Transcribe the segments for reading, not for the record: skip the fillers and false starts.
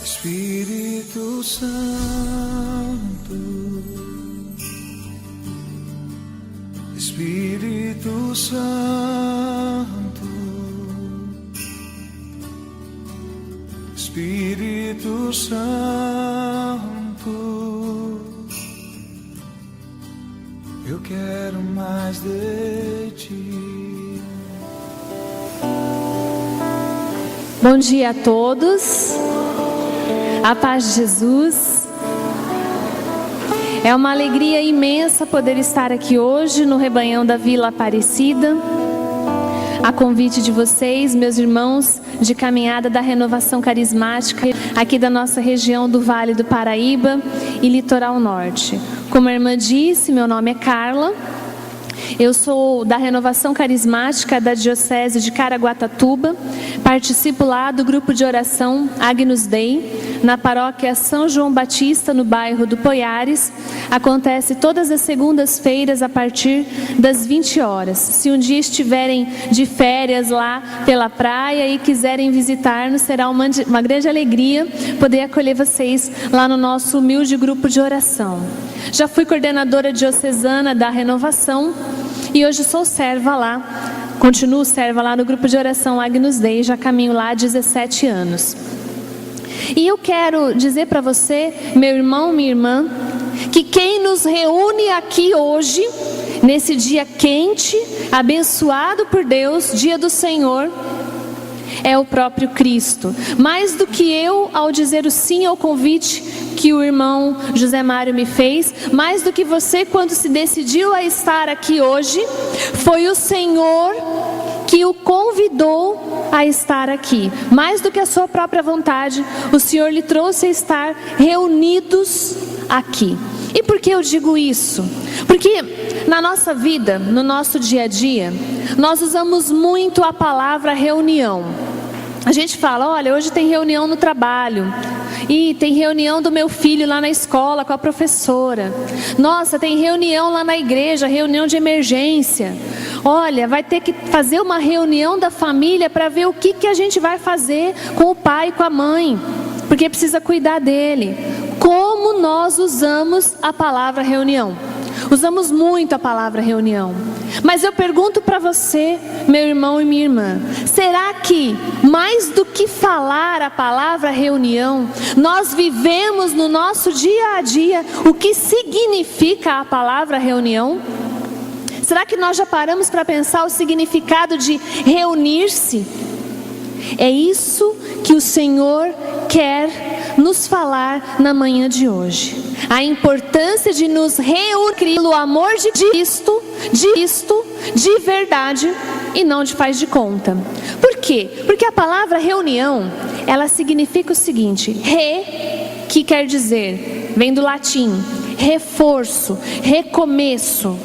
Espírito Santo, Espírito Santo, Espírito Santo, eu quero mais de ti. Bom dia a todos, a paz de Jesus. É uma alegria imensa poder estar aqui hoje no rebanhão da Vila Aparecida, a convite de vocês, meus irmãos de caminhada da Renovação Carismática, aqui da nossa região do Vale do Paraíba e Litoral Norte. Como a irmã disse, meu nome é Carla. Eu sou da Renovação Carismática da Diocese de Caraguatatuba, participo lá do grupo de oração Agnus Dei, na paróquia São João Batista, no bairro do Poiares. Acontece todas as segundas-feiras a partir das 20 horas. Se um dia estiverem de férias lá pela praia e quiserem visitar-nos, será uma grande alegria poder acolher vocês lá no nosso humilde grupo de oração. Já fui coordenadora diocesana da Renovação e hoje sou serva lá, continuo serva lá no grupo de oração Agnus Dei, já caminho lá há 17 anos. E eu quero dizer para você, meu irmão, minha irmã, que quem nos reúne aqui hoje, nesse dia quente, abençoado por Deus, dia do Senhor, é o próprio Cristo. Mais do que eu, ao dizer o sim ao convite que o irmão José Mário me fez, mais do que você quando se decidiu a estar aqui hoje, foi o Senhor que o convidou a estar aqui. Mais do que a sua própria vontade, o Senhor lhe trouxe a estar reunidos aqui. E por que eu digo isso? Porque na nossa vida, no nosso dia a dia, nós usamos muito a palavra reunião. A gente fala, olha, hoje tem reunião no trabalho. E tem reunião do meu filho lá na escola com a professora. Nossa, tem reunião lá na igreja, reunião de emergência. Olha, vai ter que fazer uma reunião da família para ver o que a gente vai fazer com o pai e com a mãe, porque precisa cuidar dele. Como nós usamos a palavra reunião? Usamos muito a palavra reunião. Mas eu pergunto para você, meu irmão e minha irmã, será que mais do que falar a palavra reunião, nós vivemos no nosso dia a dia o que significa a palavra reunião? Será que nós já paramos para pensar o significado de reunir-se? É isso que o Senhor quer nos falar na manhã de hoje. A importância de nos reunir no amor de Cristo, de verdade e não de faz de conta. Por quê? Porque a palavra reunião, ela significa o seguinte: que quer dizer, vem do latim, reforço, recomeço.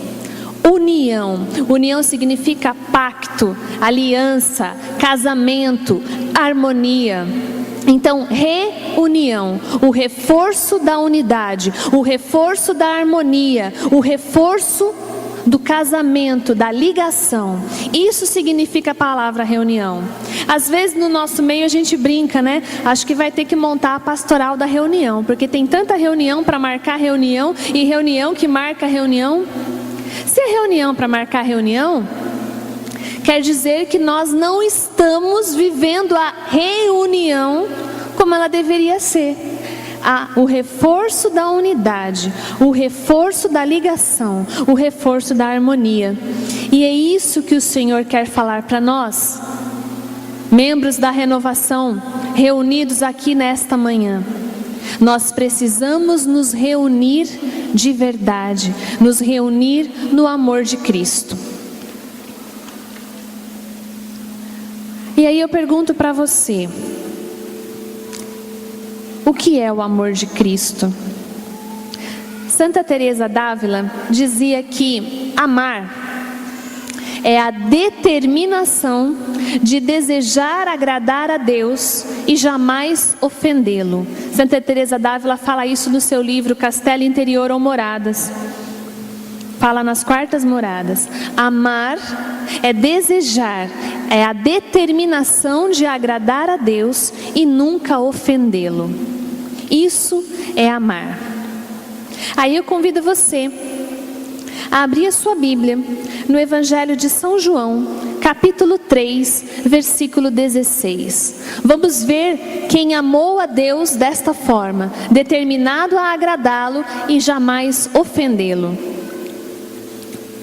União. União significa pacto, aliança, casamento, harmonia. Então, reunião, o reforço da unidade, o reforço da harmonia, o reforço do casamento, da ligação. Isso significa a palavra reunião. Às vezes no nosso meio a gente brinca, né? Acho que vai ter que montar a pastoral da reunião, porque tem tanta reunião para marcar reunião e reunião que marca reunião. Se é reunião para marcar reunião, quer dizer que nós não estamos vivendo a reunião como ela deveria ser. O reforço da unidade, o reforço da ligação, o reforço da harmonia. E é isso que o Senhor quer falar para nós, membros da Renovação, reunidos aqui nesta manhã. Nós precisamos nos reunir de verdade, nos reunir no amor de Cristo. E aí eu pergunto para você, o que é o amor de Cristo? Santa Teresa d'Ávila dizia que amar é a determinação de desejar agradar a Deus e jamais ofendê-lo. Santa Teresa d'Ávila fala isso no seu livro Castelo Interior ou Moradas. Fala nas quartas moradas. Amar é desejar, é a determinação de agradar a Deus e nunca ofendê-lo. Isso é amar. Aí eu convido você a abrir a sua Bíblia no Evangelho de São João, capítulo 3, versículo 16. Vamos ver quem amou a Deus desta forma, determinado a agradá-lo e jamais ofendê-lo.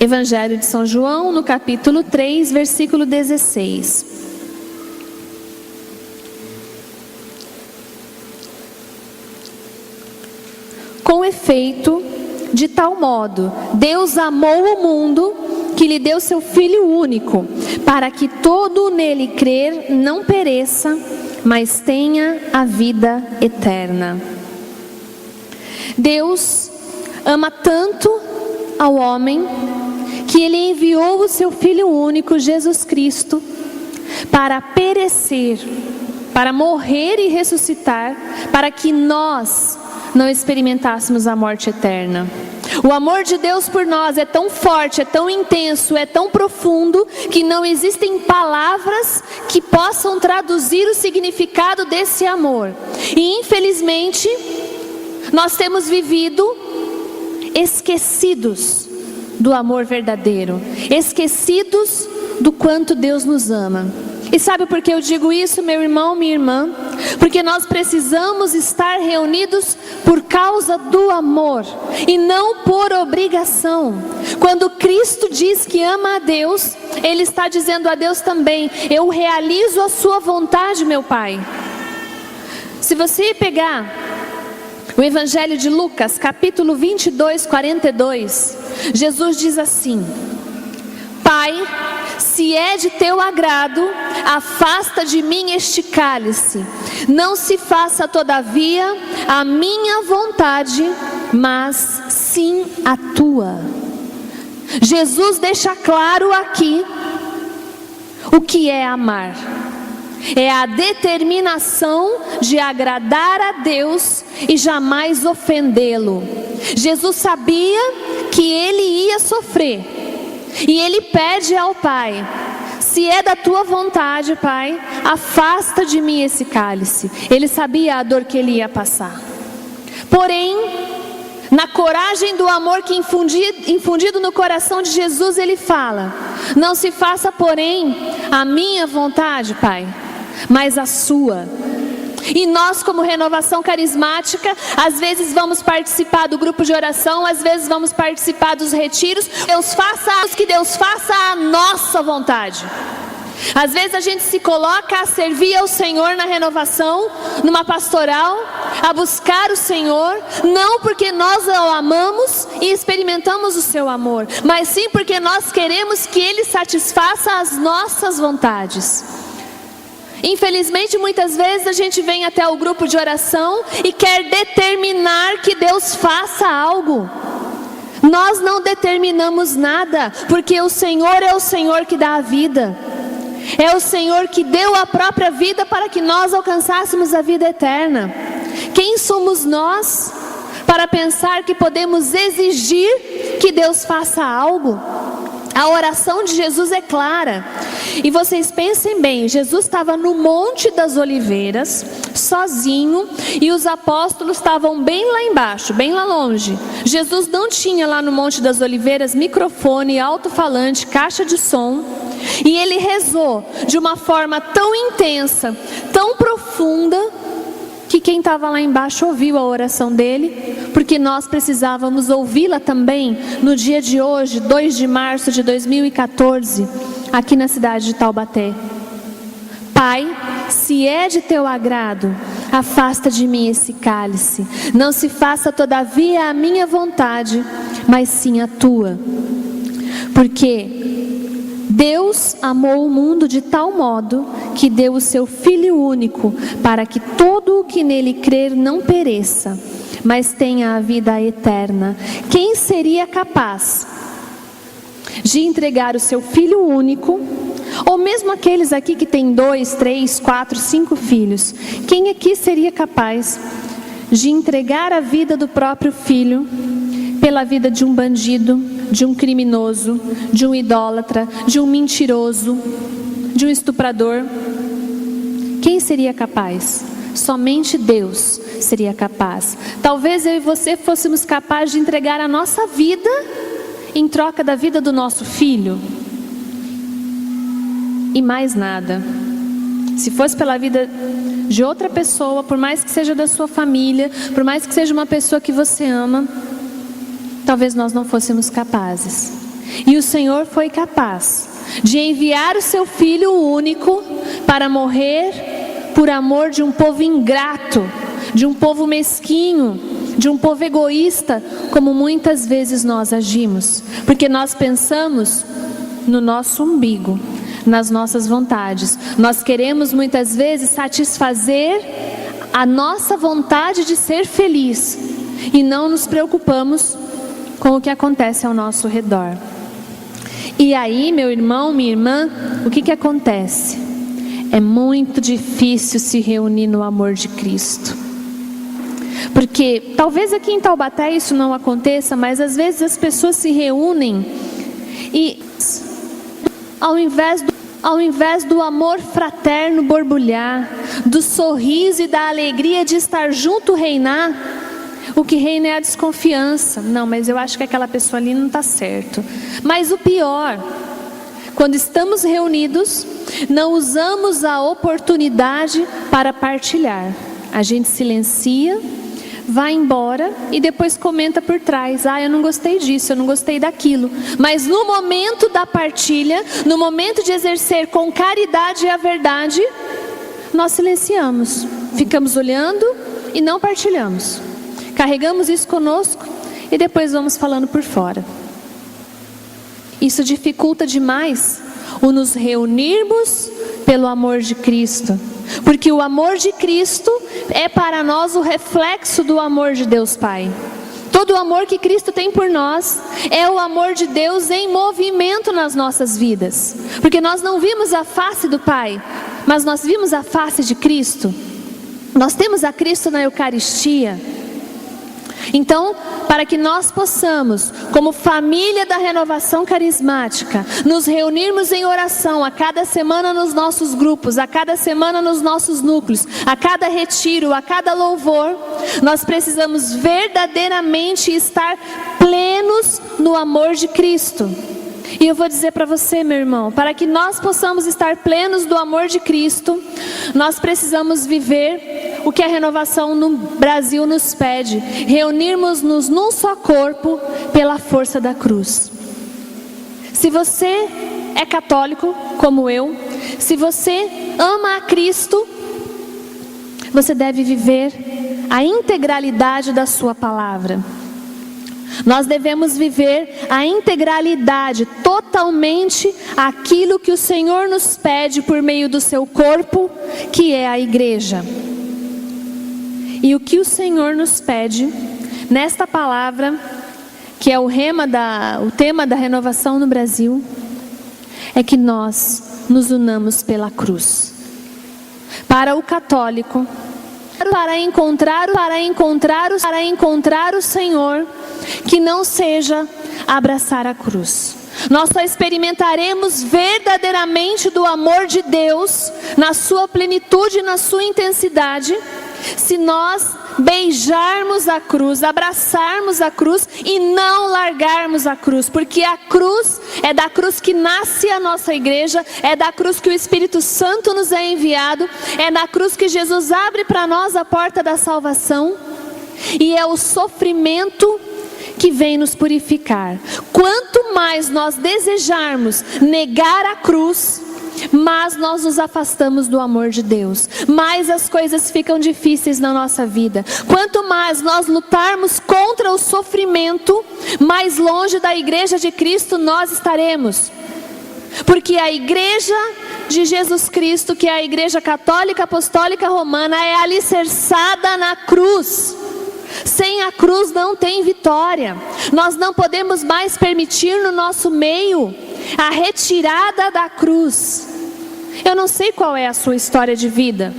Evangelho de São João, no capítulo 3, versículo 16. Com efeito, de tal modo, Deus amou o mundo que lhe deu seu Filho único, para que todo nele crer não pereça, mas tenha a vida eterna. Deus ama tanto ao homem que Ele enviou o seu Filho único, Jesus Cristo, para perecer, para morrer e ressuscitar, para que nós não experimentássemos a morte eterna. O amor de Deus por nós é tão forte, é tão intenso, é tão profundo, que não existem palavras que possam traduzir o significado desse amor. E infelizmente, nós temos vivido esquecidos do amor verdadeiro, esquecidos do quanto Deus nos ama. E sabe por que eu digo isso, meu irmão, minha irmã? Porque nós precisamos estar reunidos por causa do amor e não por obrigação. Quando Cristo diz que ama a Deus, Ele está dizendo a Deus também: eu realizo a sua vontade, meu Pai. Se você pegar o Evangelho de Lucas, capítulo 22, 42, Jesus diz assim: Pai, se é de teu agrado, afasta de mim este cálice. Não se faça todavia a minha vontade, mas sim a tua. Jesus deixa claro aqui o que é amar. É a determinação de agradar a Deus e jamais ofendê-lo. Jesus sabia que Ele ia sofrer. E Ele pede ao Pai: se é da tua vontade, Pai, afasta de mim esse cálice. Ele sabia a dor que Ele ia passar. Porém, na coragem do amor que infundido no coração de Jesus, Ele fala: não se faça, porém, a minha vontade, Pai, mas a sua. E nós, como Renovação Carismática, às vezes vamos participar do grupo de oração, às vezes vamos participar dos retiros. Que Deus faça a nossa vontade. Às vezes a gente se coloca a servir ao Senhor na renovação, numa pastoral, a buscar o Senhor, não porque nós o amamos e experimentamos o seu amor, mas sim porque nós queremos que Ele satisfaça as nossas vontades. Infelizmente, muitas vezes a gente vem até o grupo de oração e quer determinar que Deus faça algo. Nós não determinamos nada, porque o Senhor é o Senhor que dá a vida. É o Senhor que deu a própria vida para que nós alcançássemos a vida eterna. Quem somos nós para pensar que podemos exigir que Deus faça algo? A oração de Jesus é clara. E vocês pensem bem, Jesus estava no Monte das Oliveiras, sozinho, e os apóstolos estavam bem lá embaixo, bem lá longe. Jesus não tinha lá no Monte das Oliveiras microfone, alto-falante, caixa de som. E Ele rezou de uma forma tão intensa, tão profunda, que quem estava lá embaixo ouviu a oração dele, porque nós precisávamos ouvi-la também no dia de hoje, 2 de março de 2014, aqui na cidade de Taubaté. Pai, se é de teu agrado, afasta de mim esse cálice. Não se faça todavia a minha vontade, mas sim a tua. Porque Deus amou o mundo de tal modo que deu o seu Filho único, para que todo o que nele crer não pereça, mas tenha a vida eterna. Quem seria capaz de entregar o seu Filho único, ou mesmo aqueles aqui que têm 2, 3, 4, 5 filhos, quem aqui seria capaz de entregar a vida do próprio filho pela vida de um bandido, de um criminoso, de um idólatra, de um mentiroso, de um estuprador? Quem seria capaz? somente Deus seria capaz. Talvez eu e você fôssemos capazes de entregar a nossa vida em troca da vida do nosso filho. E mais nada. Se fosse pela vida de outra pessoa, por mais que seja da sua família, por mais que seja uma pessoa que você ama, talvez nós não fôssemos capazes. E o Senhor foi capaz de enviar o seu Filho único para morrer por amor de um povo ingrato, de um povo mesquinho, de um povo egoísta, como muitas vezes nós agimos, porque nós pensamos no nosso umbigo, nas nossas vontades. Nós queremos muitas vezes satisfazer a nossa vontade de ser feliz e não nos preocupamos com o que acontece ao nosso redor. E aí, meu irmão, minha irmã, o que acontece? É muito difícil se reunir no amor de Cristo. Porque talvez aqui em Taubaté isso não aconteça, mas às vezes as pessoas se reúnem e ao invés do amor fraterno borbulhar, do sorriso e da alegria de estar junto reinar, o que reina é a desconfiança. Não, mas eu acho que aquela pessoa ali não está certo. Mas o pior, quando estamos reunidos, não usamos a oportunidade para partilhar. A gente silencia, vai embora e depois comenta por trás. Eu não gostei disso, eu não gostei daquilo. Mas no momento da partilha, no momento de exercer com caridade a verdade, nós silenciamos, ficamos olhando e não partilhamos. Carregamos isso conosco e depois vamos falando por fora. Isso dificulta demais o nos reunirmos pelo amor de Cristo. Porque o amor de Cristo é para nós o reflexo do amor de Deus Pai. Todo o amor que Cristo tem por nós é o amor de Deus em movimento nas nossas vidas. Porque nós não vimos a face do Pai, mas nós vimos a face de Cristo. Nós temos a Cristo na Eucaristia. Então, para que nós possamos, como família da Renovação Carismática, nos reunirmos em oração a cada semana nos nossos grupos, a cada semana nos nossos núcleos, a cada retiro, a cada louvor, nós precisamos verdadeiramente estar plenos no amor de Cristo. E eu vou dizer para você, meu irmão, para que nós possamos estar plenos do amor de Cristo, nós precisamos viver o que a renovação no Brasil nos pede: reunirmos-nos num só corpo pela força da cruz. Se você é católico, como eu, se você ama a Cristo, você deve viver a integralidade da sua palavra. Nós devemos viver a integralidade, totalmente aquilo que o Senhor nos pede por meio do seu corpo, que é a igreja. E o que o Senhor nos pede nesta palavra, que é o tema da renovação no Brasil, é que nós nos unamos pela cruz. Para o católico, para encontrar o Senhor, que não seja abraçar a cruz. Nós só experimentaremos verdadeiramente do amor de Deus na sua plenitude e na sua intensidade se nós beijarmos a cruz, abraçarmos a cruz e não largarmos a cruz, porque a cruz é da cruz que nasce a nossa igreja, é da cruz que o Espírito Santo nos é enviado, é na cruz que Jesus abre para nós a porta da salvação, e é o sofrimento que vem nos purificar. Quanto mais nós desejarmos negar a cruz, mas nós nos afastamos do amor de Deus, mais as coisas ficam difíceis na nossa vida. Quanto mais nós lutarmos contra o sofrimento, mais longe da igreja de Cristo nós estaremos. Porque a igreja de Jesus Cristo, que é a igreja católica apostólica romana, é alicerçada na cruz. Sem a cruz não tem vitória. Nós não podemos mais permitir no nosso meio a retirada da cruz. Eu não sei qual é a sua história de vida,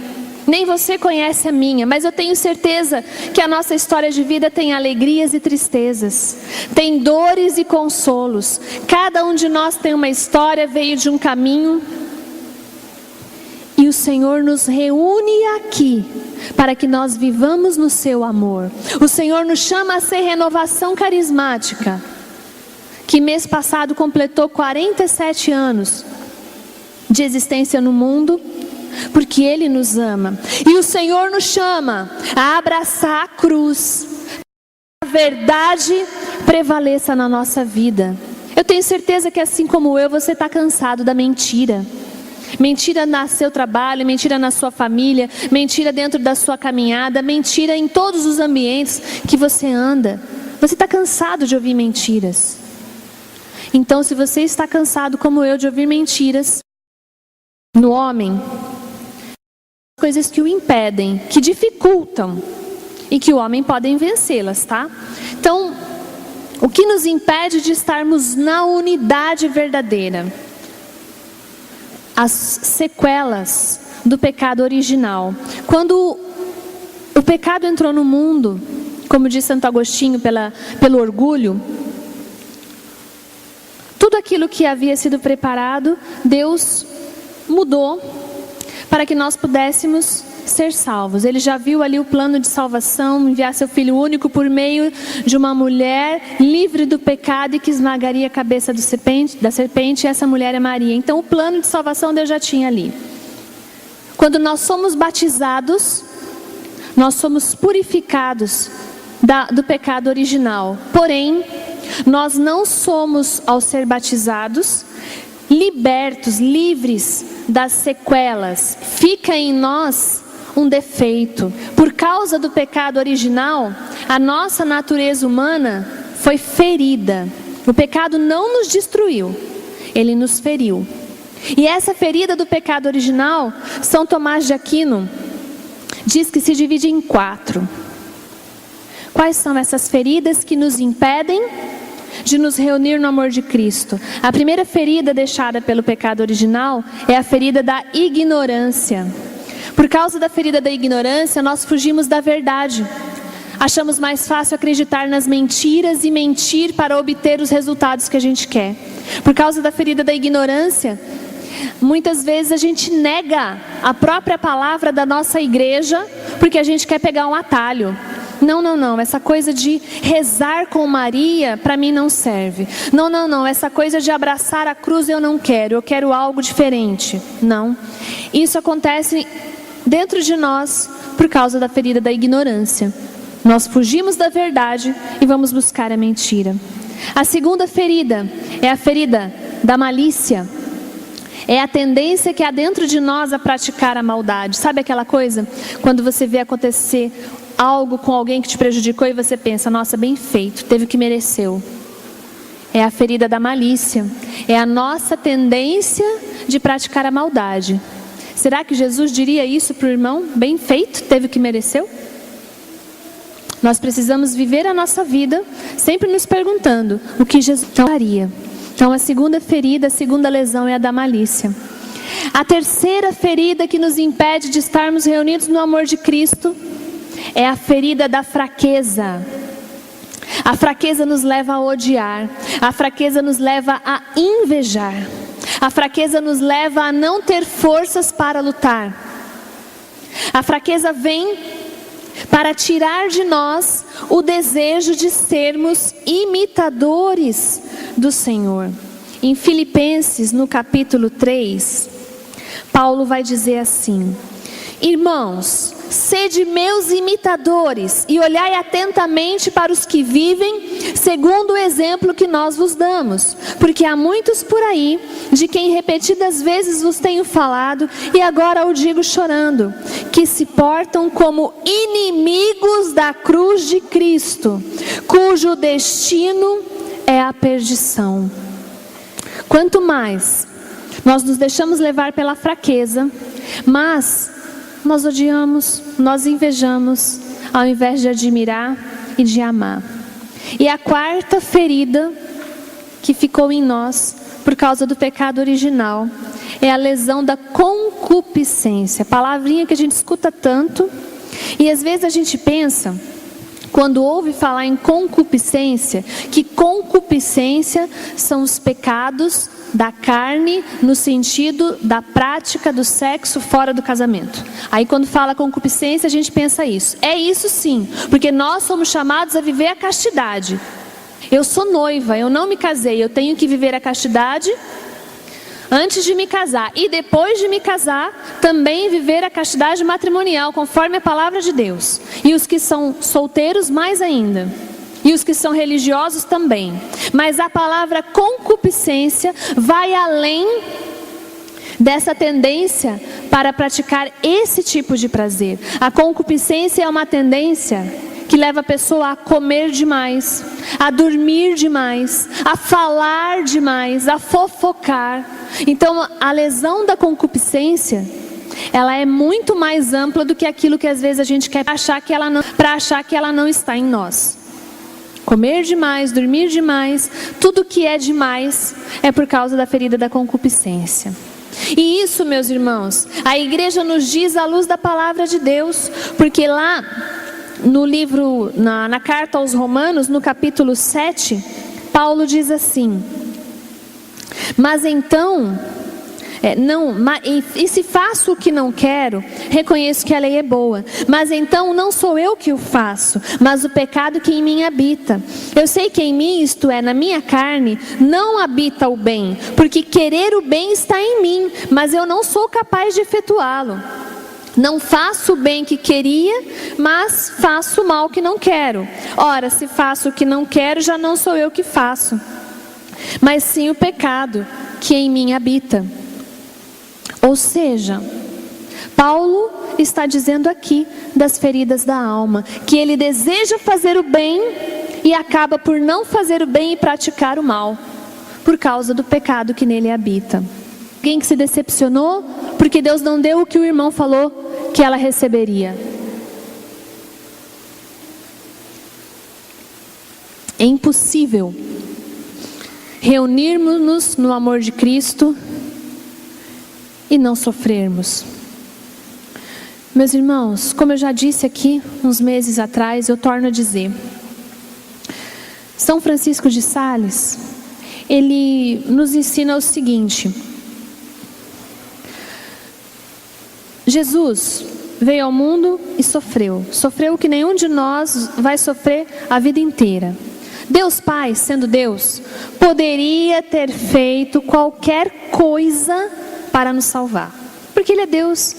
nem você conhece a minha, mas eu tenho certeza que a nossa história de vida tem alegrias e tristezas, tem dores e consolos. Cada um de nós tem uma história, veio de um caminho, e o Senhor nos reúne aqui para que nós vivamos no seu amor. O Senhor nos chama a ser renovação carismática, que mês passado completou 47 anos de existência no mundo, porque Ele nos ama. E o Senhor nos chama a abraçar a cruz, a verdade prevaleça na nossa vida. Eu tenho certeza que assim como eu, você está cansado da mentira. Mentira no seu trabalho, mentira na sua família, mentira dentro da sua caminhada, mentira em todos os ambientes que você anda. Você está cansado de ouvir mentiras. Então, se você está cansado como eu de ouvir mentiras no homem, coisas que o impedem, que dificultam e que o homem pode vencê-las, tá? Então, o que nos impede de estarmos na unidade verdadeira? As sequelas do pecado original. Quando o pecado entrou no mundo, como diz Santo Agostinho, pelo orgulho, tudo aquilo que havia sido preparado, Deus mudou para que nós pudéssemos ser salvos. Ele já viu ali o plano de salvação, enviar seu Filho único por meio de uma mulher livre do pecado e que esmagaria a cabeça da serpente, e essa mulher é Maria. Então o plano de salvação Deus já tinha ali. Quando nós somos batizados, nós somos purificados do pecado original. Porém, nós não somos, ao ser batizados, libertos, livres das sequelas. Fica em nós um defeito. Por causa do pecado original, a nossa natureza humana foi ferida. O pecado não nos destruiu, ele nos feriu. E essa ferida do pecado original, São Tomás de Aquino diz que se divide em 4. Quais são essas feridas que nos impedem de nos reunir no amor de Cristo? A primeira ferida deixada pelo pecado original é a ferida da ignorância. Por causa da ferida da ignorância, nós fugimos da verdade. Achamos mais fácil acreditar nas mentiras e mentir para obter os resultados que a gente quer. Por causa da ferida da ignorância, muitas vezes a gente nega a própria palavra da nossa igreja porque a gente quer pegar um atalho. Não, essa coisa de rezar com Maria para mim não serve. Não, essa coisa de abraçar a cruz eu não quero, eu quero algo diferente. Não, isso acontece dentro de nós por causa da ferida da ignorância. Nós fugimos da verdade e vamos buscar a mentira. A segunda ferida é a ferida da malícia. É a tendência que há dentro de nós a praticar a maldade. Sabe aquela coisa? Quando você vê acontecer algo com alguém que te prejudicou e você pensa, nossa, bem feito, teve o que mereceu. É a ferida da malícia. É a nossa tendência de praticar a maldade. Será que Jesus diria isso para o irmão? Bem feito, teve o que mereceu? Nós precisamos viver a nossa vida sempre nos perguntando o que Jesus faria. Então a segunda ferida, a segunda lesão é a da malícia. A terceira ferida que nos impede de estarmos reunidos no amor de Cristo é a ferida da fraqueza. A fraqueza nos leva a odiar. A fraqueza nos leva a invejar. A fraqueza nos leva a não ter forças para lutar. A fraqueza vem para tirar de nós o desejo de sermos imitadores do Senhor. Em Filipenses, no capítulo 3, Paulo vai dizer assim: irmãos, sede meus imitadores e olhai atentamente para os que vivem segundo o exemplo que nós vos damos. Porque há muitos por aí, de quem repetidas vezes vos tenho falado, e agora o digo chorando, que se portam como inimigos da cruz de Cristo, cujo destino é a perdição. Quanto mais nós nos deixamos levar pela fraqueza, mas nós odiamos, nós invejamos, ao invés de admirar e de amar. E a quarta ferida que ficou em nós, por causa do pecado original, é a lesão da concupiscência. Palavrinha que a gente escuta tanto, e às vezes a gente pensa, quando ouve falar em concupiscência, que concupiscência são os pecados da carne no sentido da prática do sexo fora do casamento. Aí quando fala concupiscência, a gente pensa isso. É isso sim, porque nós somos chamados a viver a castidade. Eu sou noiva, eu não me casei, eu tenho que viver a castidade antes de me casar. E depois de me casar, também viver a castidade matrimonial, conforme a palavra de Deus. E os que são solteiros, mais ainda. E os que são religiosos também. Mas a palavra concupiscência vai além dessa tendência para praticar esse tipo de prazer. A concupiscência é uma tendência que leva a pessoa a comer demais, a dormir demais, a falar demais, a fofocar. Então a lesão da concupiscência, ela é muito mais ampla do que aquilo que às vezes a gente quer para achar que ela não está em nós. Comer demais, dormir demais, tudo que é demais é por causa da ferida da concupiscência. E isso, meus irmãos, a igreja nos diz à luz da palavra de Deus, porque lá no livro, na carta aos Romanos, no capítulo 7, Paulo diz assim: mas então, e se faço o que não quero, reconheço que a lei é boa. Mas então não sou eu que o faço, mas o pecado que em mim habita. Eu sei que em mim, isto é, na minha carne, não habita o bem, porque querer o bem está em mim, mas eu não sou capaz de efetuá-lo. Não faço o bem que queria, mas faço o mal que não quero. Ora, se faço o que não quero, já não sou eu que faço, mas sim o pecado que em mim habita. Ou seja, Paulo está dizendo aqui das feridas da alma, que ele deseja fazer o bem e acaba por não fazer o bem e praticar o mal, por causa do pecado que nele habita. Alguém que se decepcionou porque Deus não deu o que o irmão falou que ela receberia. É impossível reunirmos-nos no amor de Cristo e não sofrermos. Meus irmãos, como eu já disse aqui uns meses atrás, eu torno a dizer, São Francisco de Sales, ele nos ensina o seguinte: Jesus veio ao mundo e sofreu o que nenhum de nós vai sofrer a vida inteira. Deus Pai, sendo Deus, poderia ter feito qualquer coisa para nos salvar, porque Ele é Deus,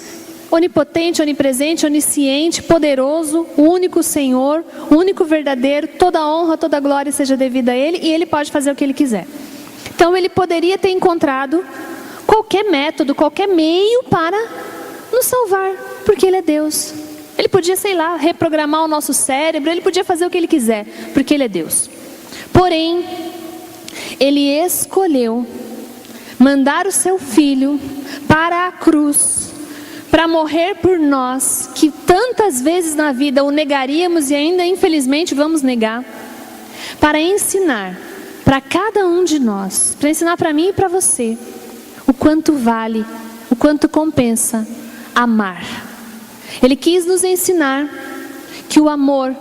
onipotente, onipresente, onisciente, poderoso, o único Senhor, o único verdadeiro, toda honra, toda glória seja devida a Ele, e Ele pode fazer o que Ele quiser. Então Ele poderia ter encontrado qualquer método, qualquer meio para nos salvar, porque Ele é Deus. Ele podia, sei lá, reprogramar o nosso cérebro, Ele podia fazer o que Ele quiser, porque Ele é Deus. Porém, Ele escolheu mandar o seu Filho para a cruz, para morrer por nós, que tantas vezes na vida o negaríamos e ainda infelizmente vamos negar, para ensinar para cada um de nós, para ensinar para mim e para você, o quanto vale, o quanto compensa amar. Ele quis nos ensinar que o amor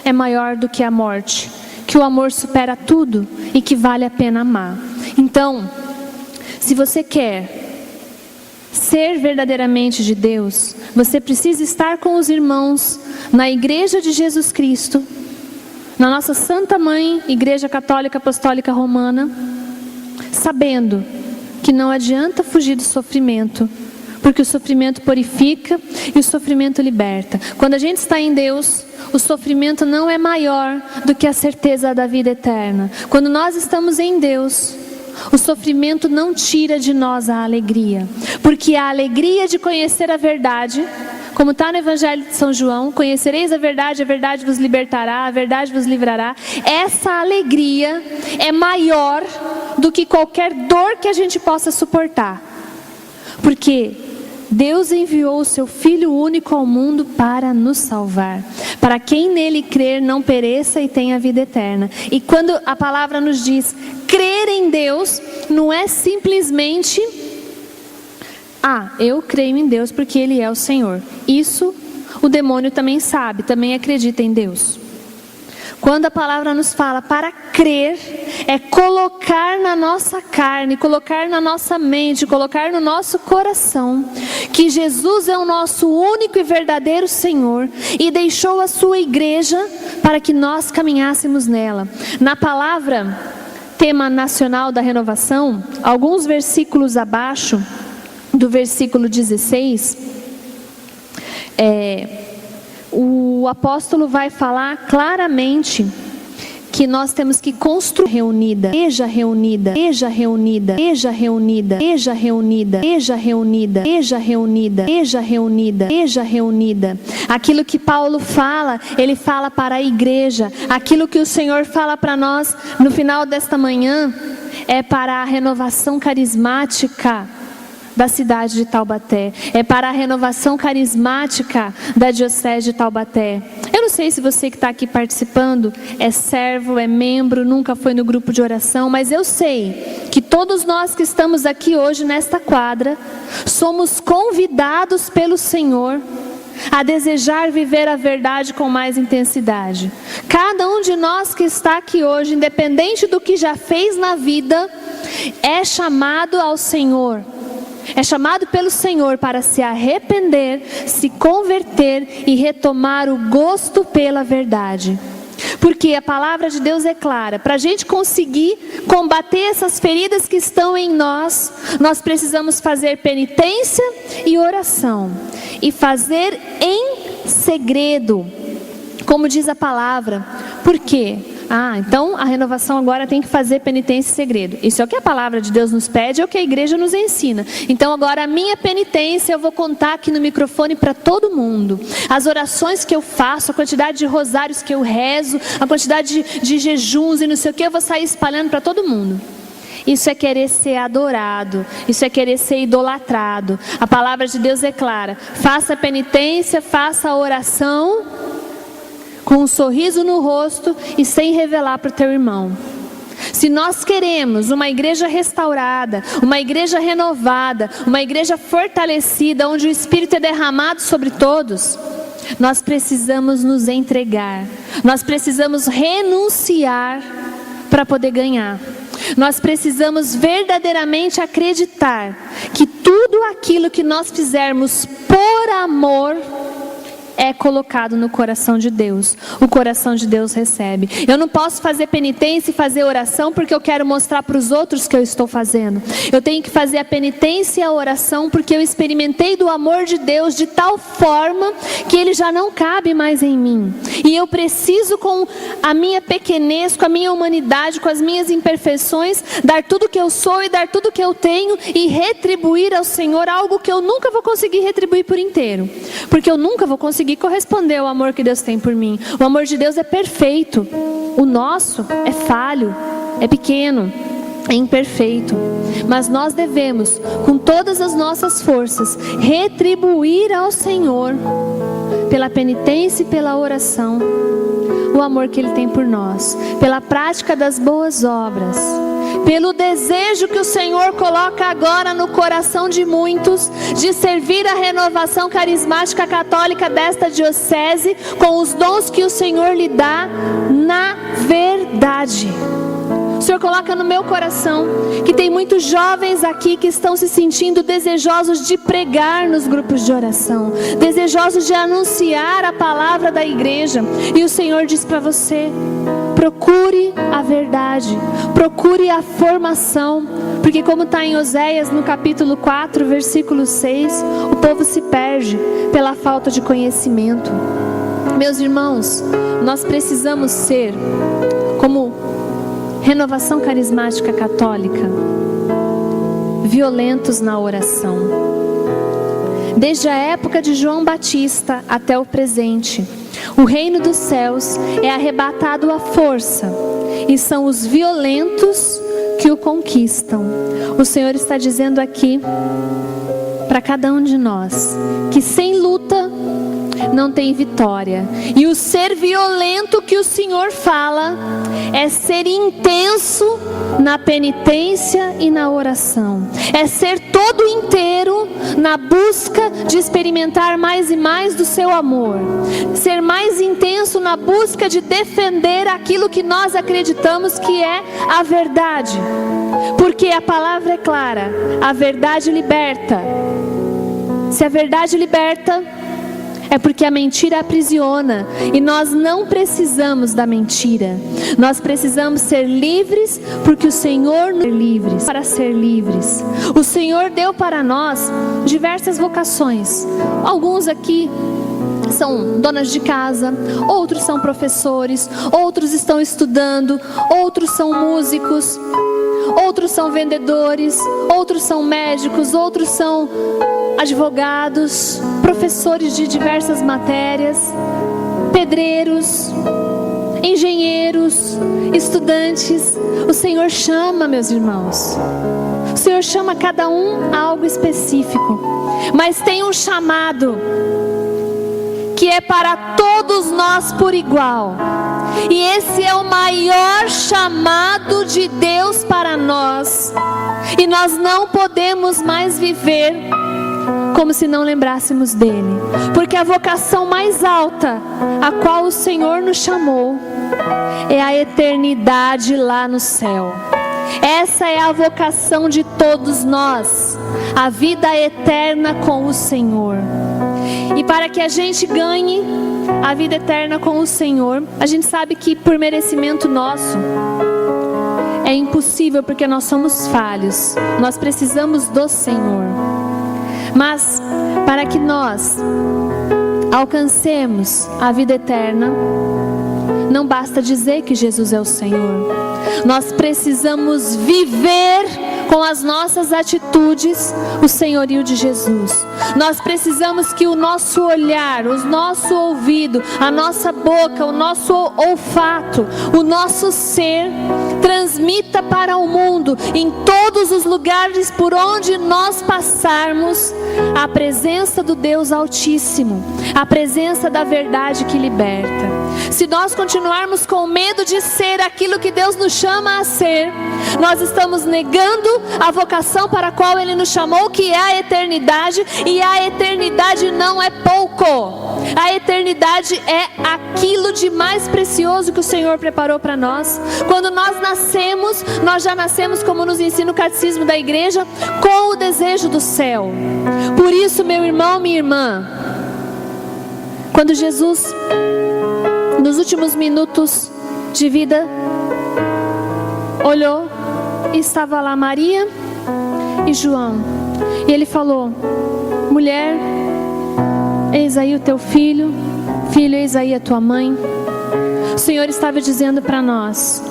é maior do que a morte, que o amor supera tudo e que vale a pena amar. Então, se você quer ser verdadeiramente de Deus, você precisa estar com os irmãos na Igreja de Jesus Cristo, na nossa Santa Mãe, Igreja Católica Apostólica Romana, sabendo que não adianta fugir do sofrimento, porque o sofrimento purifica e o sofrimento liberta. Quando a gente está em Deus, o sofrimento não é maior do que a certeza da vida eterna. Quando nós estamos em Deus, o sofrimento não tira de nós a alegria, porque a alegria de conhecer a verdade, como está no Evangelho de São João, conhecereis a verdade vos libertará, a verdade vos livrará. Essa alegria é maior do que qualquer dor que a gente possa suportar, porque Deus enviou o seu Filho único ao mundo para nos salvar, para quem nele crer não pereça e tenha vida eterna. E quando a palavra nos diz crer em Deus, não é simplesmente eu creio em Deus porque Ele é o Senhor. Isso o demônio também sabe, também acredita em Deus. Quando a palavra nos fala para crer, é colocar na nossa carne, colocar na nossa mente, colocar no nosso coração que Jesus é o nosso único e verdadeiro Senhor e deixou a sua igreja para que nós caminhássemos nela. Na palavra tema nacional da renovação, alguns versículos abaixo do versículo 16, o apóstolo vai falar claramente que nós temos que construir reunida, igreja reunida, igreja reunida, igreja reunida, igreja reunida, igreja reunida, igreja reunida, igreja reunida, igreja reunida. Aquilo que Paulo fala, ele fala para a igreja. Aquilo que o Senhor fala para nós no final desta manhã é para a renovação carismática da cidade de Taubaté, é para a renovação carismática da diocese de Taubaté. Eu não sei se você que está aqui participando é servo, é membro, nunca foi no grupo de oração, mas eu sei que todos nós que estamos aqui hoje nesta quadra, somos convidados pelo Senhor a desejar viver a verdade com mais intensidade. Cada um de nós que está aqui hoje, independente do que já fez na vida, é chamado ao Senhor. É chamado pelo Senhor para se arrepender, se converter e retomar o gosto pela verdade. Porque a palavra de Deus é clara. Para a gente conseguir combater essas feridas que estão em nós, nós precisamos fazer penitência e oração. E fazer em segredo, como diz a palavra. Por quê? Então a renovação agora tem que fazer penitência e segredo. Isso é o que a palavra de Deus nos pede, é o que a igreja nos ensina. Então agora a minha penitência eu vou contar aqui no microfone para todo mundo. As orações que eu faço, a quantidade de rosários que eu rezo, a quantidade de jejuns e não sei o que, eu vou sair espalhando para todo mundo. Isso é querer ser adorado, isso é querer ser idolatrado. A palavra de Deus é clara. Faça a penitência, faça a oração com um sorriso no rosto e sem revelar para o teu irmão. Se nós queremos uma igreja restaurada, uma igreja renovada, uma igreja fortalecida, onde o Espírito é derramado sobre todos, nós precisamos nos entregar, nós precisamos renunciar para poder ganhar. Nós precisamos verdadeiramente acreditar que tudo aquilo que nós fizermos por amor é colocado no coração de Deus. O coração de Deus recebe. Eu não posso fazer penitência e fazer oração porque eu quero mostrar para os outros que eu estou fazendo. Eu tenho que fazer a penitência e a oração porque eu experimentei do amor de Deus de tal forma que ele já não cabe mais em mim. E eu preciso, com a minha pequenez, com a minha humanidade, com as minhas imperfeições, dar tudo que eu sou e dar tudo que eu tenho e retribuir ao Senhor algo que eu nunca vou conseguir retribuir por inteiro. Porque eu nunca vou conseguir corresponder ao amor que Deus tem por mim. O amor de Deus é perfeito. O nosso é falho, é pequeno, é imperfeito. Mas nós devemos, com todas as nossas forças, retribuir ao Senhor, pela penitência e pela oração, o amor que Ele tem por nós, pela prática das boas obras, pelo desejo que o Senhor coloca agora no coração de muitos, de servir a renovação carismática católica desta diocese, com os dons que o Senhor lhe dá na verdade. O Senhor coloca no meu coração que tem muitos jovens aqui que estão se sentindo desejosos de pregar nos grupos de oração, desejosos de anunciar a palavra da igreja. E o Senhor diz para você: procure a verdade, procure a formação, porque como está em Oséias no capítulo 4, versículo 6, o povo se perde pela falta de conhecimento. Meus irmãos, nós precisamos ser como Renovação Carismática Católica, violentos na oração. Desde a época de João Batista até o presente, o reino dos céus é arrebatado à força, e são os violentos que o conquistam. O Senhor está dizendo aqui para cada um de nós que sem luta não tem vitória. E o ser violento que o Senhor fala é ser intenso na penitência e na oração. É ser todo inteiro na busca de experimentar mais e mais do seu amor. Ser mais intenso na busca de defender aquilo que nós acreditamos que é a verdade. Porque a palavra é clara, a verdade liberta. Se a verdade liberta, é porque a mentira aprisiona. E nós não precisamos da mentira. Nós precisamos ser livres, porque o Senhor nos deu livres para ser livres. O Senhor deu para nós diversas vocações. Alguns aqui são donas de casa, outros são professores, outros estão estudando, outros são músicos, outros são vendedores, outros são médicos, outros são advogados, professores de diversas matérias, pedreiros, engenheiros, estudantes. O Senhor chama, meus irmãos. O Senhor chama cada um a algo específico. Mas tem um chamado que é para todos nós por igual. E esse é o maior chamado de Deus para nós. E nós não podemos mais viver como se não lembrássemos dele. Porque a vocação mais alta a qual o Senhor nos chamou é a eternidade lá no céu. Essa é a vocação de todos nós, a vida eterna com o Senhor. E para que a gente ganhe a vida eterna com o Senhor, a gente sabe que por merecimento nosso é impossível, porque nós somos falhos. Nós precisamos do Senhor. Mas para que nós alcancemos a vida eterna, não basta dizer que Jesus é o Senhor. Nós precisamos viver com as nossas atitudes o senhorio de Jesus. Nós precisamos que o nosso olhar, o nosso ouvido, a nossa boca, o nosso olfato, o nosso ser transmita para o mundo, em todos os lugares por onde nós passarmos, a presença do Deus Altíssimo, a presença da verdade que liberta. Se nós continuarmos com medo de ser aquilo que Deus nos chama a ser, nós estamos negando a vocação para a qual Ele nos chamou, que é a eternidade. E a eternidade não é pouco. A eternidade é aquilo de mais precioso que o Senhor preparou para nós. Quando nós nascemos, nós já nascemos, como nos ensina o catecismo da igreja, com o desejo do céu. Por isso, meu irmão, minha irmã, quando Jesus, nos últimos minutos de vida, olhou e estava lá Maria e João, e Ele falou: mulher, eis aí o teu filho, filho, eis aí a tua mãe. O Senhor estava dizendo para nós: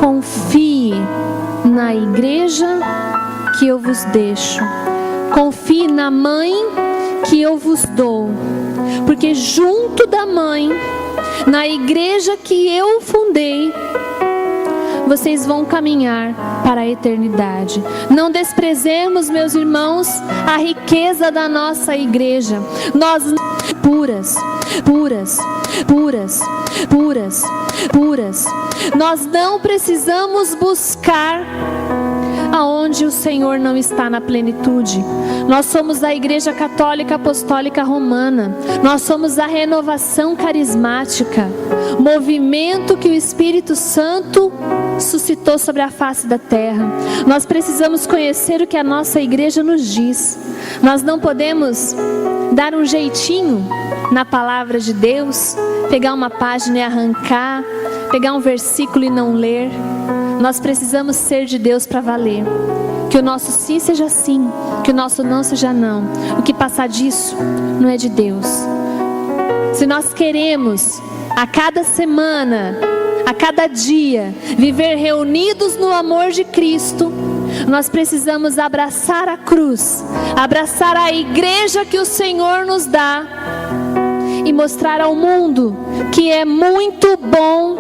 confie na igreja que eu vos deixo, confie na mãe que eu vos dou, porque junto da mãe, na igreja que eu fundei, vocês vão caminhar para a eternidade. Não desprezemos, meus irmãos, a riqueza da nossa igreja. Nós puras, puras, puras, puras, puras. Nós não precisamos buscar aonde o Senhor não está na plenitude. Nós somos a Igreja Católica Apostólica Romana. Nós somos a renovação carismática, movimento que o Espírito Santo suscitou sobre a face da terra. Nós precisamos conhecer o que a nossa igreja nos diz. Nós não podemos dar um jeitinho na palavra de Deus, pegar uma página e arrancar, pegar um versículo e não ler. Nós precisamos ser de Deus para valer. Que o nosso sim seja sim, que o nosso não seja não. O que passar disso não é de Deus. Se nós queremos a cada semana, a cada dia, viver reunidos no amor de Cristo, nós precisamos abraçar a cruz, abraçar a igreja que o Senhor nos dá e mostrar ao mundo que é muito bom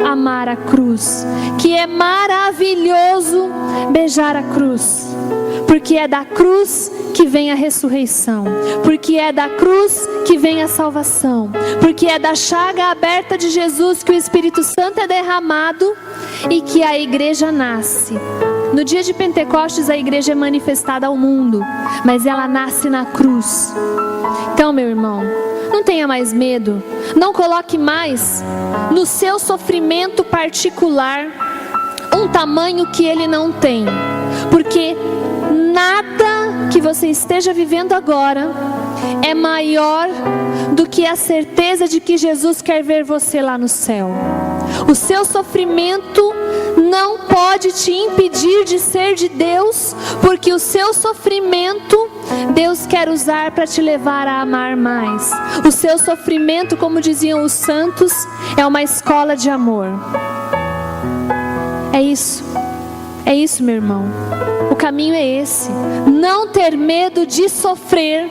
amar a cruz, que é maravilhoso beijar a cruz, porque é da cruz que vem a ressurreição, porque é da cruz que vem a salvação, porque é da chaga aberta de Jesus que o Espírito Santo é derramado e que a igreja nasce. No dia de Pentecostes a igreja é manifestada ao mundo, mas ela nasce na cruz. Então, meu irmão, não tenha mais medo, não coloque mais no seu sofrimento particular um tamanho que ele não tem, porque nada que você esteja vivendo agora é maior do que a certeza de que Jesus quer ver você lá no céu. O seu sofrimento não pode te impedir de ser de Deus, porque o seu sofrimento Deus quer usar para te levar a amar mais. O seu sofrimento, como diziam os santos, é uma escola de amor. É isso, meu irmão. O caminho é esse. Não ter medo de sofrer,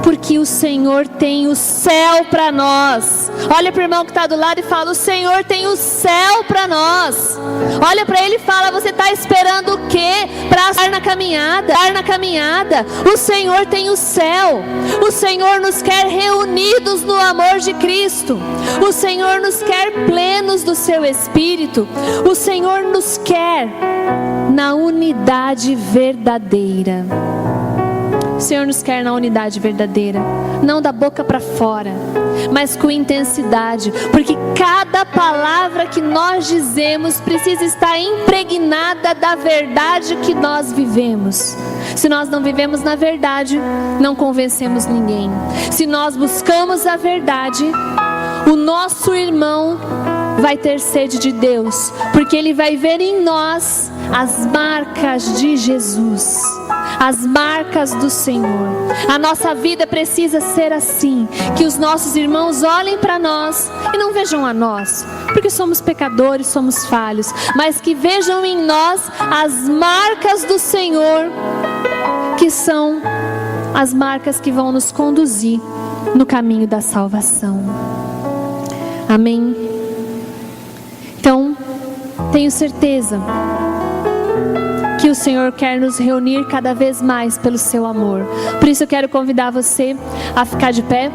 porque o Senhor tem o céu para nós. Olha para o irmão que está do lado e fala: o Senhor tem o céu para nós. Olha para ele e fala: você está esperando o quê para estar na caminhada? O Senhor tem o céu. O Senhor nos quer reunidos no amor de Cristo. O Senhor nos quer plenos do seu Espírito. O Senhor nos quer na unidade verdadeira. O Senhor nos quer na unidade verdadeira, não da boca para fora, mas com intensidade, porque cada palavra que nós dizemos precisa estar impregnada da verdade que nós vivemos. Se nós não vivemos na verdade, não convencemos ninguém. Se nós buscamos a verdade, o nosso irmão vai ter sede de Deus, porque ele vai ver em nós as marcas de Jesus, as marcas do Senhor. A nossa vida precisa ser assim, que os nossos irmãos olhem para nós e não vejam a nós, porque somos pecadores, somos falhos, mas que vejam em nós as marcas do Senhor, que são as marcas que vão nos conduzir no caminho da salvação. Amém? Então, tenho certeza que o Senhor quer nos reunir cada vez mais pelo seu amor. Por isso eu quero convidar você a ficar de pé,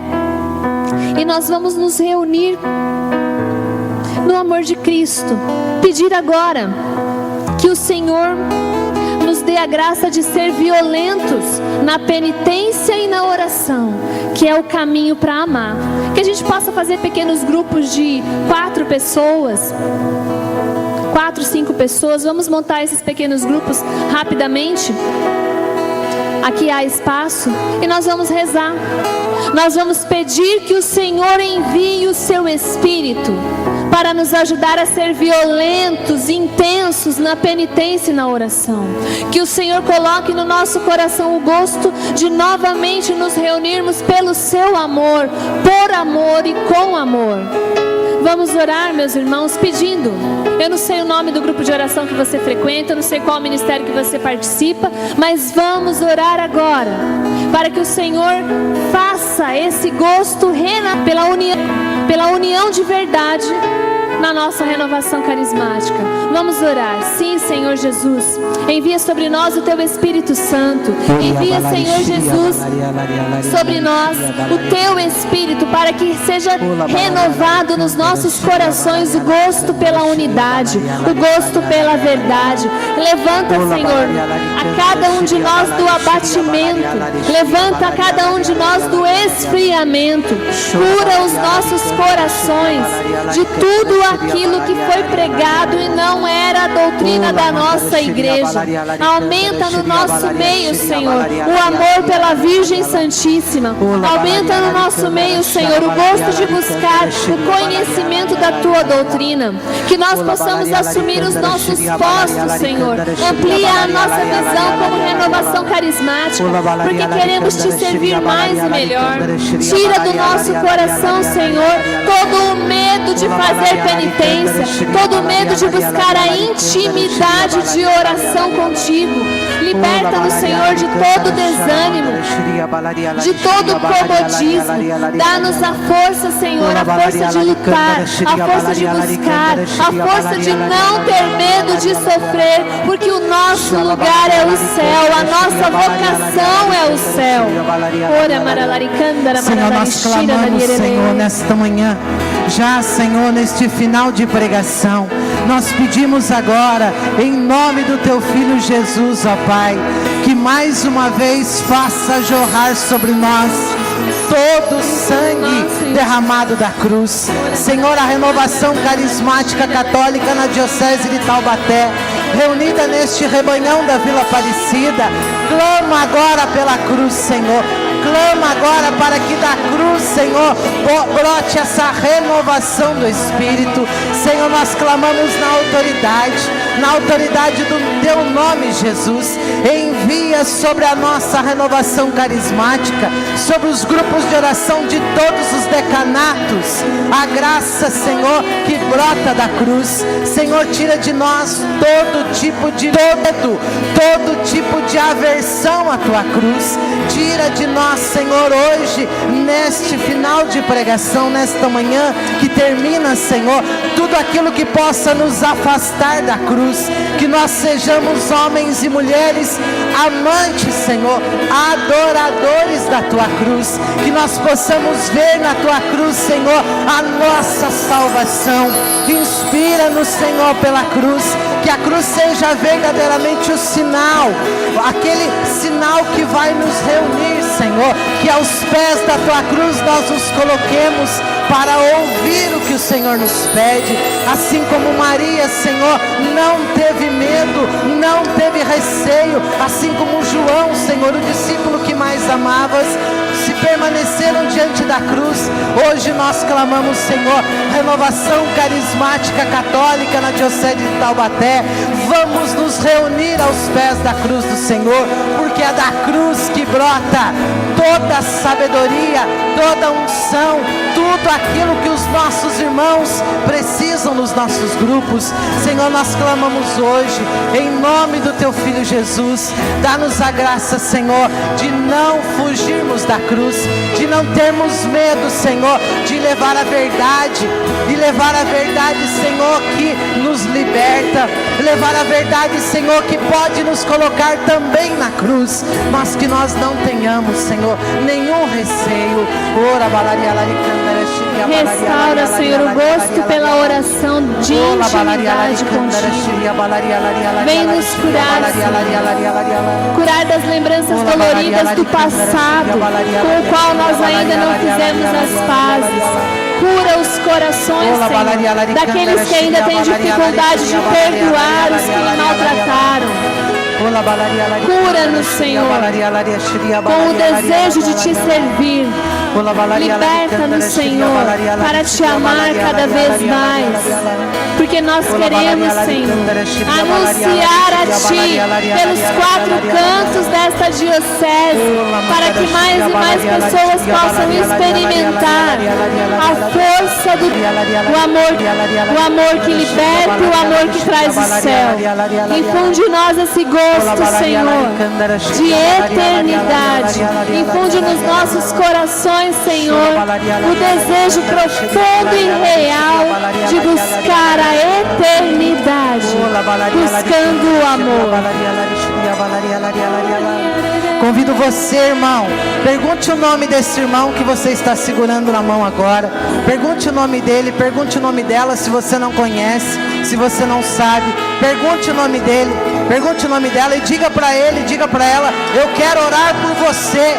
e nós vamos nos reunir no amor de Cristo. Pedir agora que o Senhor nos dê a graça de ser violentos na penitência e na oração, que é o caminho para amar. Que a gente possa fazer pequenos grupos de 4 pessoas, 4, 5 pessoas. Vamos montar esses pequenos grupos rapidamente. Aqui há espaço e nós vamos rezar. Nós vamos pedir que o Senhor envie o seu Espírito para nos ajudar a ser violentos, intensos na penitência e na oração. Que o Senhor coloque no nosso coração o gosto de novamente nos reunirmos pelo seu amor, por amor e com amor. Vamos orar, meus irmãos, pedindo. Eu não sei o nome do grupo de oração que você frequenta, eu não sei qual ministério que você participa, mas vamos orar agora, para que o Senhor faça esse gosto pela união de verdade na nossa renovação carismática. Vamos orar. Sim, Senhor Jesus, envia sobre nós o teu Espírito Santo. Envia, Senhor Jesus, sobre nós o teu Espírito, para que seja renovado nos nossos corações o gosto pela unidade, o gosto pela verdade. Levanta, Senhor, a cada um de nós do abatimento. Levanta a cada um de nós do esfriamento. Cura os nossos corações de tudo aquilo que foi pregado e não era a doutrina da nossa igreja. Aumenta no nosso meio, Senhor, o amor pela Virgem Santíssima. Aumenta no nosso meio, Senhor, o gosto de buscar o conhecimento da tua doutrina. Que nós possamos assumir os nossos postos, Senhor. Amplia a nossa visão como renovação carismática, porque queremos te servir mais e melhor. Tira do nosso coração, Senhor, todo o medo medo de fazer penitência, todo medo de buscar a intimidade de oração contigo. Liberta-nos, Senhor, de todo desânimo, de todo comodismo. Dá-nos a força, Senhor, a força de lutar, a força de buscar, a força de não ter medo de sofrer, porque o nosso lugar é o céu, a nossa vocação é o céu. Senhor, nós clamamos, Senhor, nesta manhã, já, Senhor, neste final de pregação, nós pedimos agora, em nome do Teu Filho Jesus, ó Pai, que mais uma vez faça jorrar sobre nós todo o sangue derramado da cruz. Senhor, a renovação carismática católica na Diocese de Taubaté, reunida neste rebanhão da Vila Aparecida, clama agora pela cruz, Senhor. Clama agora para que da cruz, Senhor, brote essa renovação do Espírito. Senhor, nós clamamos na autoridade do Teu nome, Jesus. Envia sobre a nossa renovação carismática, sobre os grupos de oração de todos os decanatos, a graça, Senhor, que brota da cruz. Senhor, tira de nós todo tipo de medo, todo tipo de aversão à Tua cruz. Tira de nós, Senhor, hoje, neste final de pregação, nesta manhã que termina, Senhor, tudo aquilo que possa nos afastar da cruz, que nós sejamos homens e mulheres amantes, Senhor, adoradores da Tua cruz, que nós possamos ver na Tua cruz, Senhor, a nossa salvação. Inspira-nos, Senhor, pela cruz, que a cruz seja verdadeiramente o sinal, aquele sinal que vai nos reunir, Senhor, que aos pés da Tua cruz nós nos coloquemos para ouvir o que o Senhor nos pede, assim como Maria, Senhor, não teve medo, não teve receio, assim como João, Senhor, o discípulo que mais amavas, se permaneceram diante da cruz. Hoje nós clamamos, Senhor, renovação carismática católica na Diocese de Taubaté. Vamos nos reunir aos pés da cruz do Senhor, porque é da cruz que brota toda a sabedoria, toda a unção, tudo aquilo que os nossos irmãos precisam nos nossos grupos. Senhor, nós clamamos hoje, em nome do Teu Filho Jesus, dá-nos a graça, Senhor, de não fugirmos da cruz, de não termos medo, Senhor, de levar a verdade, Senhor, que nos liberta, levar a verdade, Senhor, que pode nos colocar também na cruz, mas que nós não tenhamos, Senhor, nenhum receio. Restaura, Senhor, o gosto pela oração de intimidade contigo. Vem nos curar, Senhor. Curar das lembranças doloridas do passado, com o qual nós ainda não fizemos as pazes. Cura os corações, Senhor, daqueles que ainda têm dificuldade de perdoar os que maltrataram. Cura-nos, Senhor, com o desejo de Te servir. Liberta-nos, Senhor, para Te amar cada vez mais, porque nós queremos, Senhor, anunciar a Ti pelos 4 cantos desta diocese, para que mais e mais pessoas possam experimentar a força do amor que liberta e o amor que traz o céu. Infunde em nós esse gosto, Senhor, de eternidade. Infunde nos nossos corações, Senhor, o desejo profundo e real de buscar a eternidade, buscando o amor. Convido você, irmão, pergunte o nome desse irmão que você está segurando na mão agora. Pergunte o nome dele, pergunte o nome dela, se você não conhece, se você não sabe. Pergunte o nome dele, pergunte o nome dela e diga para ele, diga para ela: eu quero orar por você.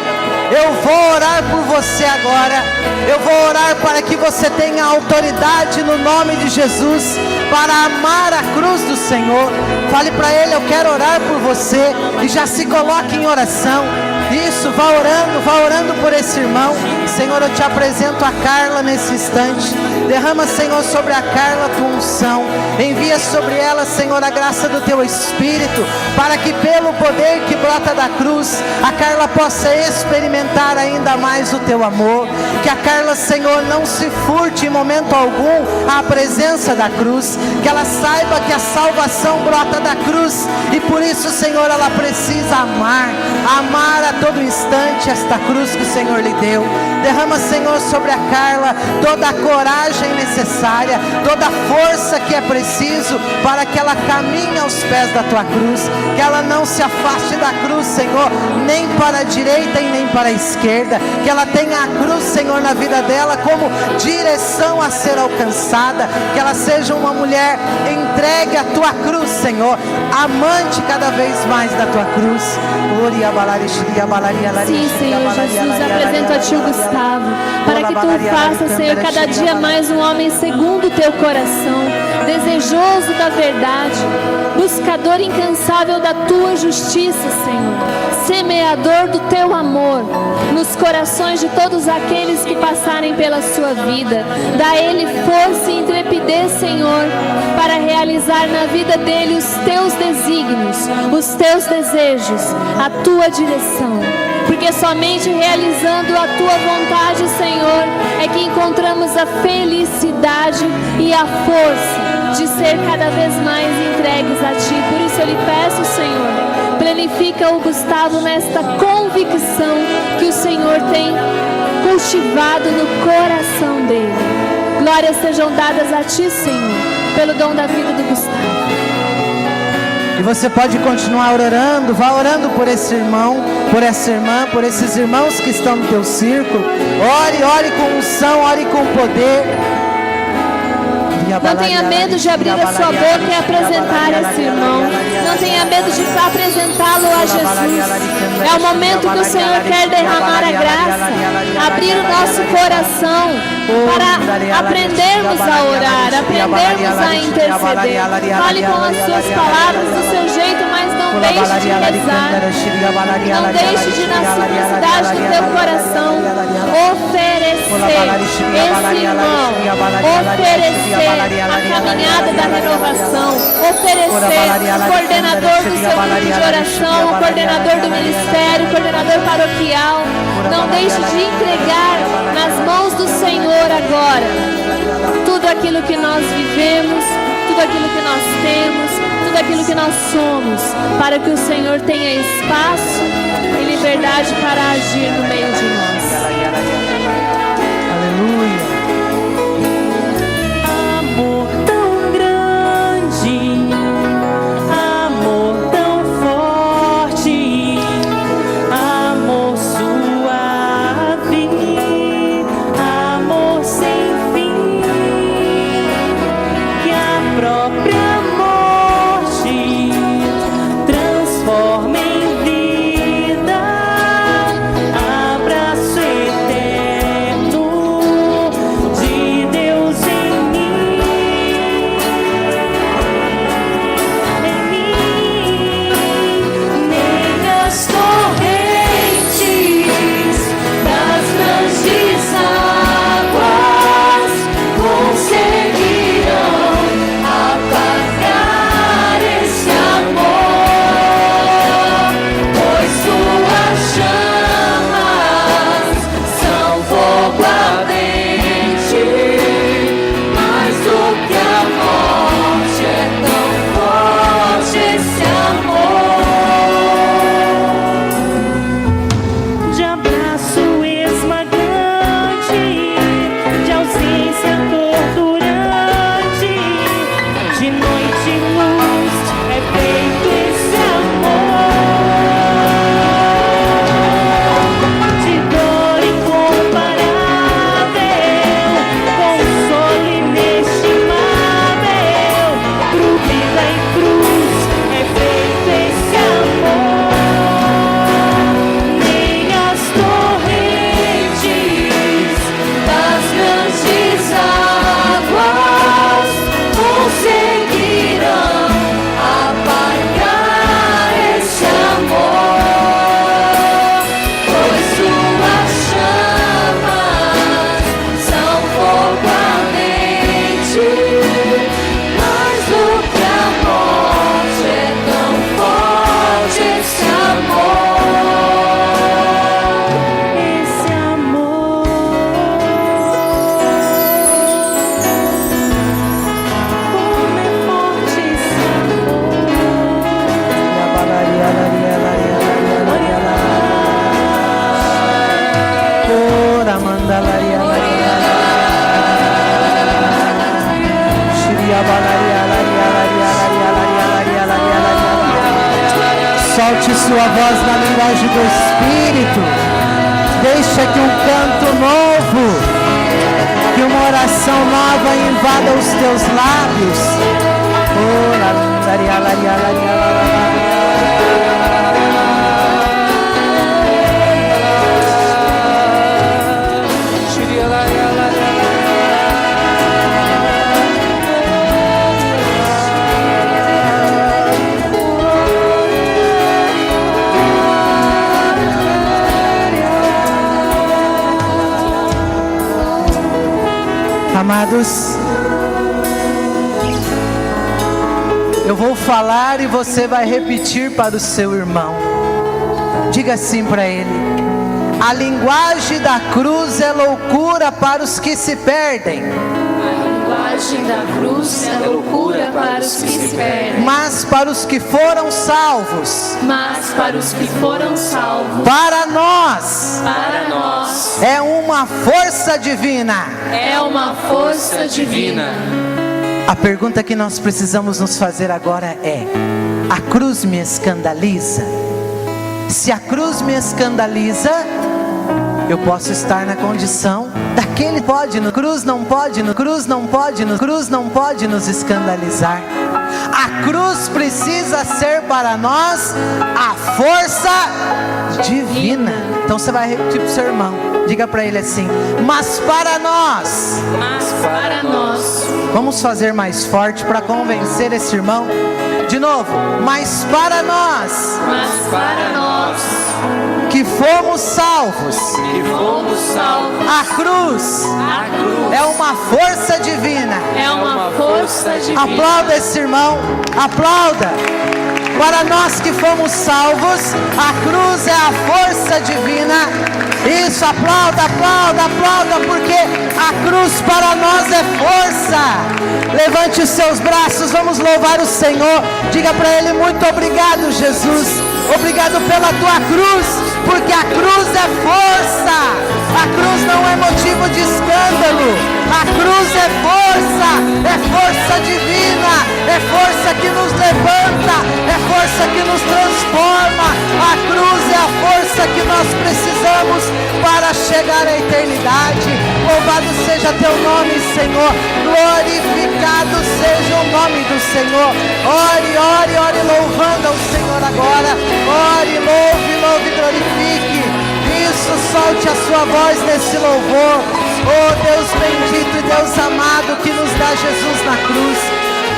Eu vou orar por você agora. Eu vou orar para que você tenha autoridade no nome de Jesus para amar a cruz do Senhor. Fale para ele: eu quero orar por você. E já se coloque em oração. Isso, vá orando por esse irmão. Senhor, eu te apresento a Carla nesse instante. Derrama, Senhor, sobre a Carla a tua unção. Envia sobre ela, Senhor, a graça do teu Espírito, para que pelo poder que brota da cruz, a Carla possa experimentar ainda mais o teu amor. Que a Carla, Senhor, não se furte em momento algum à presença da cruz. Que ela saiba que a salvação brota da cruz, e por isso, Senhor, ela precisa amar a todo instante esta cruz que o Senhor lhe deu. Derrama, Senhor, sobre a Carla toda a coragem necessária, toda a força que é preciso para que ela caminhe aos pés da tua cruz. Que ela não se afaste da cruz, Senhor, nem para a direita e nem para a esquerda. Que ela tenha a cruz, Senhor, na vida dela como direção a ser alcançada. Que ela seja uma mulher entregue à tua cruz, Senhor, amante cada vez mais da tua cruz. Sim, Senhor Jesus, apresento a ti o Gustavo, para que tu faças, Senhor, cada dia mais um homem segundo o teu coração, desejoso da verdade, buscador incansável da tua justiça, Senhor, semeador do teu amor nos corações de todos aqueles que passarem pela sua vida. Dá a ele força e intrepidez, Senhor, para realizar na vida dele os teus desígnios, os teus desejos, a tua direção. Porque somente realizando a tua vontade, Senhor, é que encontramos a felicidade e a força de ser cada vez mais entregues a ti. Por isso eu lhe peço, Senhor, planifica o Gustavo nesta convicção que o Senhor tem cultivado no coração dele. Glórias sejam dadas a ti, Senhor, pelo dom da vida do Gustavo. E você pode continuar orando, vá orando por esse irmão, por essa irmã, por esses irmãos que estão no teu círculo. Ore com unção, ore com poder. Não tenha medo de abrir a sua boca e apresentar esse irmão. Não tenha medo de apresentá-lo a Jesus. É o momento que o Senhor quer derramar a graça, abrir o nosso coração para aprendermos a orar, aprendermos a interceder. Fale com as suas palavras do seu jeito, mas não deixe de rezar. Não deixe de, na simplicidade do teu coração, oferecer esse irmão, oferecer a caminhada da renovação, oferecer o coordenador do seu grupo de oração, o coordenador do ministério, o coordenador paroquial. Não deixe de entregar nas mãos do Senhor agora tudo aquilo que nós vivemos, tudo aquilo que nós temos, tudo aquilo que nós somos, para que o Senhor tenha espaço e liberdade para agir no meio de nós. Aleluia. Transforma em vida, abraço eterno. Solte sua voz na linguagem do Espírito. Deixa que um canto novo, que uma oração nova invada os teus lábios. Amados, eu vou falar e você vai repetir para o seu irmão. Diga assim para ele: a linguagem da cruz é loucura para os que se perdem. A linguagem da cruz é loucura para os que se perdem. Mas para os que foram salvos, para nós, é uma força divina. A pergunta que nós precisamos nos fazer agora é: a cruz me escandaliza? Se a cruz me escandaliza, eu posso estar na condição daquele pode, no cruz não pode, no cruz não pode, no cruz não pode nos escandalizar. A cruz precisa ser para nós a força divina. Então você vai repetir para o seu irmão. Diga para ele assim: mas para nós. Vamos fazer mais forte para convencer esse irmão. De novo, mas para nós. Que fomos salvos. A cruz é uma força divina. Aplauda esse irmão. Aplauda. Para nós que fomos salvos, a cruz é a força divina. Isso, aplauda, porque a cruz para nós é força. Levante os seus braços, vamos louvar o Senhor. Diga para Ele: muito obrigado, Jesus. Obrigado pela tua cruz, porque a cruz é força. A cruz não é motivo de escândalo. A cruz é força divina, é força que nos levanta, é força que nos transforma. A cruz é a força que nós precisamos para chegar à eternidade. Louvado seja teu nome, Senhor. Glorificado seja o nome do Senhor. Ore louvando ao Senhor agora. Ore, louve, glorifique. Isso, solte a sua voz nesse louvor. Oh Deus bendito e Deus amado, que nos dá Jesus na cruz.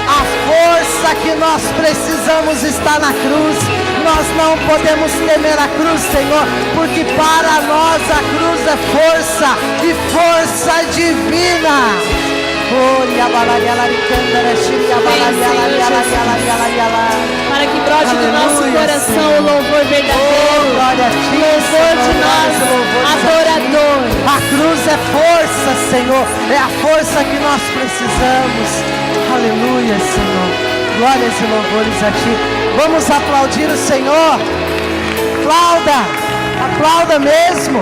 A força que nós precisamos está na cruz. Nós não podemos temer a cruz, Senhor, porque para nós a cruz é força e força divina. Para que brote do nosso coração o louvor verdadeiro, louvor de nós, adorador. A cruz é força, Senhor, é a força que nós precisamos. Aleluia, Senhor. Glórias e louvores a Ti. Vamos aplaudir o Senhor. Aplauda mesmo.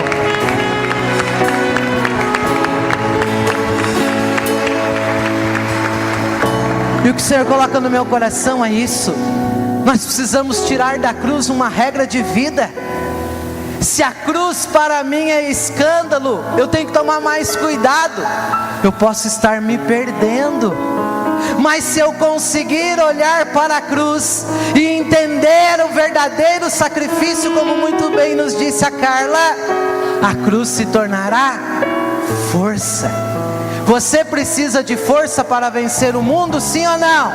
E o que o Senhor coloca no meu coração é isso. Nós precisamos tirar da cruz uma regra de vida. Se a cruz para mim é escândalo, eu tenho que tomar mais cuidado. Eu posso estar me perdendo. Mas se eu conseguir olhar para a cruz e entender o verdadeiro sacrifício, como muito bem nos disse a Carla, a cruz se tornará força. Você precisa de força para vencer o mundo, sim ou não?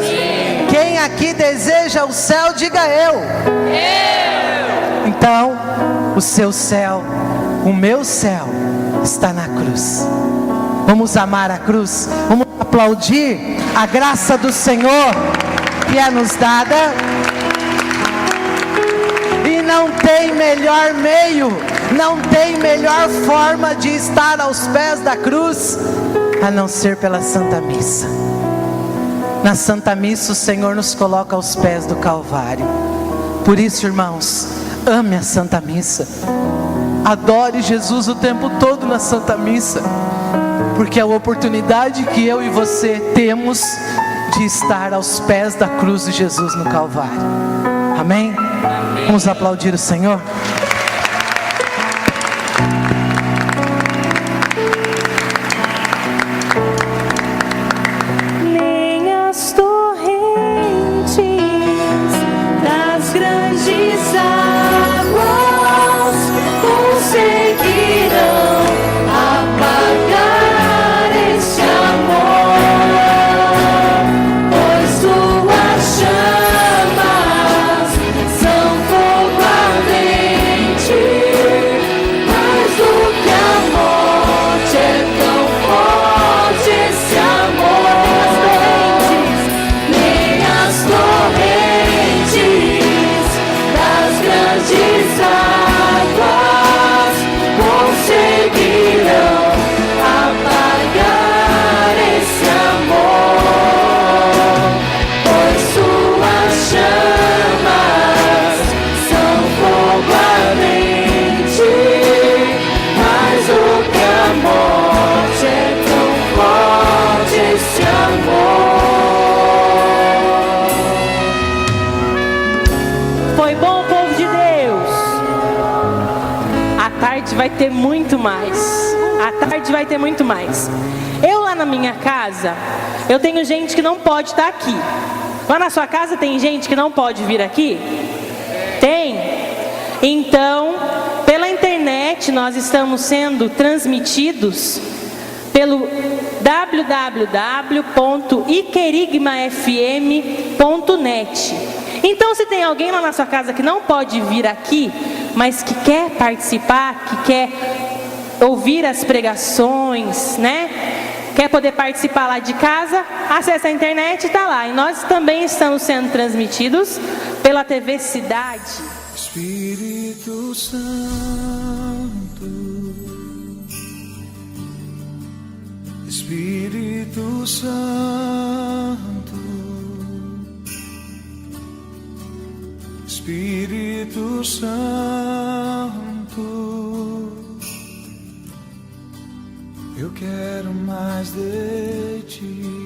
Sim. Quem aqui deseja o céu, diga eu. Então, o seu céu, o meu céu, está na cruz. Vamos amar a cruz, vamos aplaudir a graça do Senhor que é nos dada. E não tem melhor meio, não tem melhor forma de estar aos pés da cruz a não ser pela Santa Missa. Na Santa Missa o Senhor nos coloca aos pés do Calvário. Por isso, irmãos, ame a Santa Missa. Adore Jesus o tempo todo na Santa Missa, porque é a oportunidade que eu e você temos de estar aos pés da cruz de Jesus no Calvário. Amém? Vamos aplaudir o Senhor? Nem as torrentes das grandes águas conseguirão apagar esse amor, pois tuas chamas são fogo ardente, mais do que a morte é tão forte esse amor. Nem as torrentes das grandes águas conseguirão apagar esse amor, pois suas chamas são fogo ardente, mais do que a morte é tão forte esse amor. Foi bom, povo de Deus? À tarde vai ter muito mais. À tarde vai ter muito mais. Eu lá na minha casa, eu tenho gente que não pode estar aqui. Lá na sua casa tem gente que não pode vir aqui? Tem? Então, pela internet nós estamos sendo transmitidos pelo www.iquerigmafm.net. Então, se tem alguém lá na sua casa que não pode vir aqui, mas que quer participar, que quer ouvir as pregações, né? Quer poder participar lá de casa, acessa a internet e está lá. E nós também estamos sendo transmitidos pela TV Cidade. Espírito Santo, Espírito Santo, Espírito Santo, eu quero mais de ti.